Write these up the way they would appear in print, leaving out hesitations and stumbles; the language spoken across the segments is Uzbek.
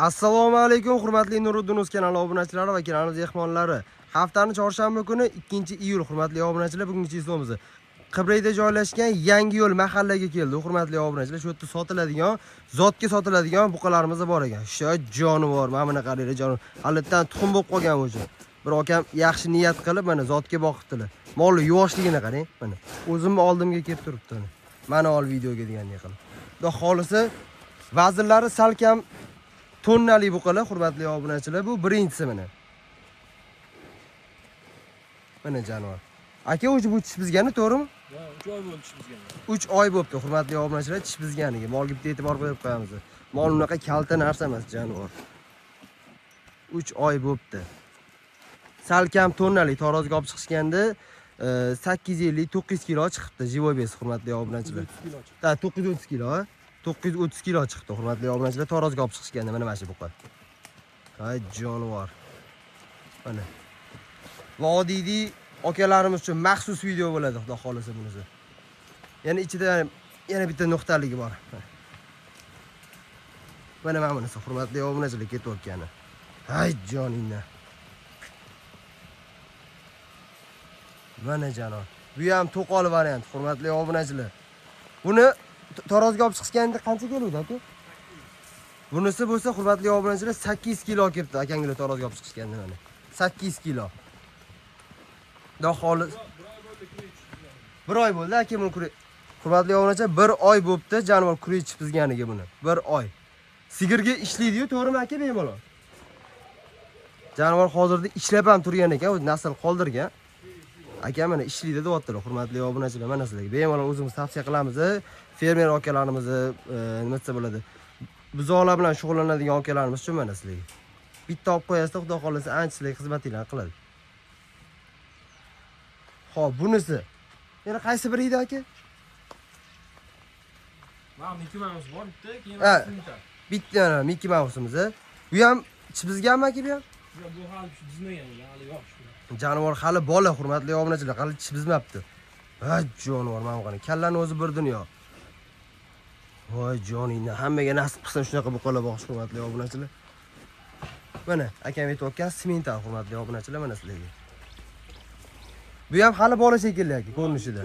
Assalomu alaykum hurmatli Nuriddin Uz kanali obunachilari va kanalimiz mehmonlari. Haftaning chorshanba kuni 2-iyul hurmatli obunachilar, bugungi islomimiz Qibrayda joylashgan Yangi yo'l mahallaga keldi. Hurmatli obunachilar, shu yerda sotiladigan, zotga sotiladigan buqalarimiz bor ekan. Shu jonivor, mana buni qaranglar, jonivor. Halitdan tuxum bo'lib qolgan o'zi. Bir akam yaxshi niyat qilib mana zotga boqibdilar. Molni yuvoshligini qarang, mana. O'zim oldimga kelib turibdi. Mana ol videoga degandek qilib. Xudo xolisa vazirlari salkam tonnali buqalar hurmatli obunachilar, bu birinchisi mana. Mana jonivor. Aka o'zi bu tish bizgani, to'g'rimi? Ha, 3 oy bo'ldi tish bizgani. 3 oy bo'libdi hurmatli obunachilar, tish bizganiga. Molga bitta e'tibor qo'yib qo'yamiz. Mol unaqa kalta narsa emas jonivor. 3 oy bo'libdi. Salkam tonnali taroziga olib chiqishganda 850-900 kilo chiqibdi jivoy bes hurmatli obunachilar. 930 kilo. 930 kilo chiqdi hurmatli obunachilar, taroziga olib chiqishganda mana shu buqa. Hay jonivor. Mana. Vodiydi akalarimiz uchun maxsus video bo'ladi, xudo xolisa bunisi. Yana ichida yana bitta nuqtaligi bor. Mana bunisi hurmatli obunachilar ketayotgani. Hay joningni. Mana jonivor. Bu ham to'qol variant hurmatli obunachilar. Buni taroziga olib chiqishganda qancha keluvdi aka? Bunisi bo'lsa hurmatli obunachilar 8 kilo kelibdi akanglar taroziga olib chiqishganda mana. 8 kilo. Xudo xolis. Bir oy bo'ldi aka buni hurmatli obunachilar, 1 oy bo'libdi jonivor kurech bizganiga buni. 1 oy. Sigirga ishlaydi-yu, to'g'rimi aka bemalol? Jonivor hozirda ishlab ham turgan ekan, o'z nasl qoldirgan. Aka mana ishlaydi deyaptilar hurmatli obunachilar, mana sizlarga bemalol o'zimiz tavsiya qilamiz. Fermer akalarimizni nima desa bo'ladi? Buzoqlar bilan shug'ullanadigan akalarimiz uchun mana sizlarga. Bitta olib qo'yasizlar, xudo xolisa ancha sizlarga xizmatinglarni qiladi. Xo'p, bunisi. Yana qaysi biri edi aka? Mana Mickey Mouse bor bitta, keyin bitta Mickey Mouse'imiz. Bu ham chibizganmi aka bu ham? Bu hali chizmagan, hali yo'q shu. Jonivor hali bola hurmatli obunachilar, hali chibizmabdi. Ha jonivor, mana qani kallani o'zi bir dunyo. Voy joningni, hammaga nasib qilsin shunaqa buqalar boqish hurmatli obunachilar. Mana akam aytayotgan simental hurmatli obunachilar, mana sizlarga. Bu ham hali bola shekilli aka ko'rinishida.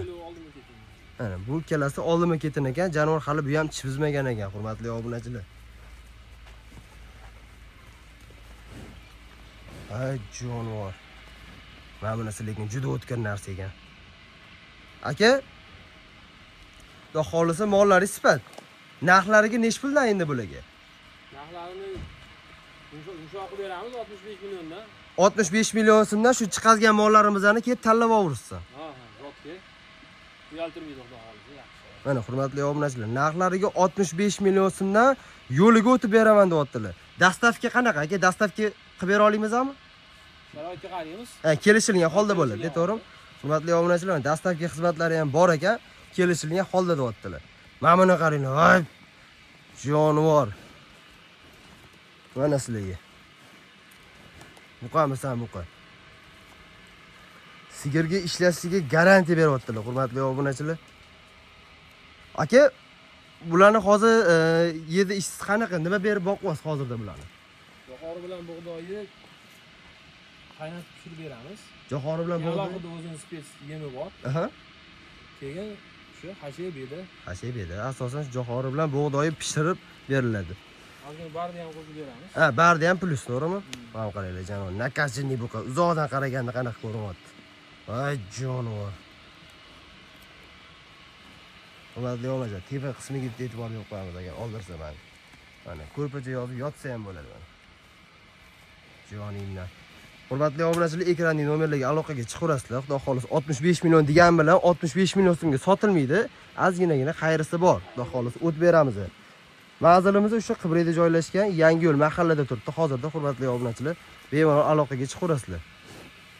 Mana bu ikkalasi oldima ketin ekan, jonivor hali bu ham chibizmagan ekan hurmatli obunachilar. Ay jonivor. Mana bunisi lekin juda o'tkir narsa ekan. Aka, xudo xolisa mollari sifat. Narxlariga nech puldan endi bularga? Narxlarini yumshoq qilib beramiz 65 milliondan. 65 million so'mdan shu chiqazgan mollarimizni kelib tanlab olursiz. Ha, zotga. Uyaltirmaydi xudo xolisa, yaxshi. Mana hurmatli obunachilar, narxlariga 65 million so'mdan yo'liga o'tib beraman deyaptilar. Dastavka qanaqa aka? Dastavka qilib bera olamizmi? Sharoitga qaraymiz. Ha, kelishilgan holda bo'ladi, to'g'rimi? Hurmatli obunachilar, dastavka xizmatlari ham bor ekan, kelishilgan holda deyaptilar. Mana buni qaranglar, voy jonivor. Mana sizlarga. Buqamisan buqa. Sigirga ishlashiga garantiya beryaptilar, hurmatli obunachilar. Aka, bularni hozir yedi ishsiz qanaqa? Nima berib boqyapsiz hozirda bularni? Jo'xori bilan bug'doyni qaynatib pishirib beramiz. Jo'xori bilan bug'doy. Alohida o'zining spes yemi bor. Aha. Keyin shu hashebeda. Hashebeda asosan jo'xori bilan bug'doyi pishirib beriladi. Hozir barni ham qo'shib beramiz. Ha, barda ham plus, to'g'rimi? Mana qaranglar, jonivor. Nakashinni buqa uzoqdan qaraganda qanaqa ko'rinyapti. Voy jonivor. Hurmatli obunachilar, tepa qismiga bitta e'tibor berib qo'yamiz agar oldirsa mana. Mana ko'rpacha yozib yotsa ham bo'ladi mana. Joningdan. Hurmatli obunachilar, ekrandagi nomerlarga aloqaga chiqaverasizlar. Xudo xolisa 65 million degan bilan 65 million so'mga sotilmaydi. Ozginagina xayrisi bor. Xudo xolisa o't beramiz. Manzilimiz o'sha Qibrayda joylashgan Yangi yo'l mahallada turibdi. Hozirda hurmatli obunachilar, bemalol aloqaga chiqaverasizlar.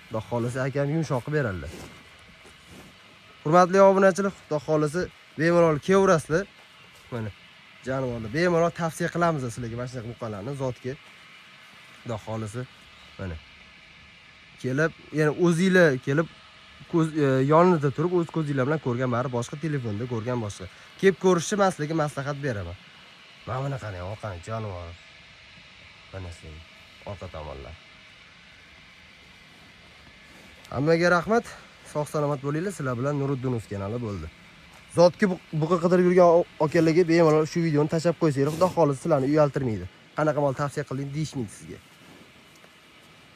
Xudo xolisa akam yumshoq qilib beradilar. Hurmatli obunachilar, xudo xolisa bemalol kelaverasizlar. Mana jonivorni bemalol tavsiya qilamiz sizlarga mana shunaqa buqalarni zotga. Xudo xolisa mana kelib, yana o'zingizlar kelib ko'z yonida turib o'z ko'zingizlar bilan ko'rgan, bari boshqa telefonda ko'rgan boshqa. Kelib ko'rishni men sizlarga maslahat beraman. Mana buni qarang, oqan jonivor. Mana sizning orqa tomonlar. Hammaga rahmat. Sog' salomat bo'linglar. Sizlar bilan Nuriddinov kanali bo'ldi. Zotki buqa qidirib yurgan akalarga bemalol shu videoni tashlab qo'ysanglar, xudo xolis sizlarni uyaltirmaydi. Qanaqa mol tavsiya qilding deyishmaydi sizga.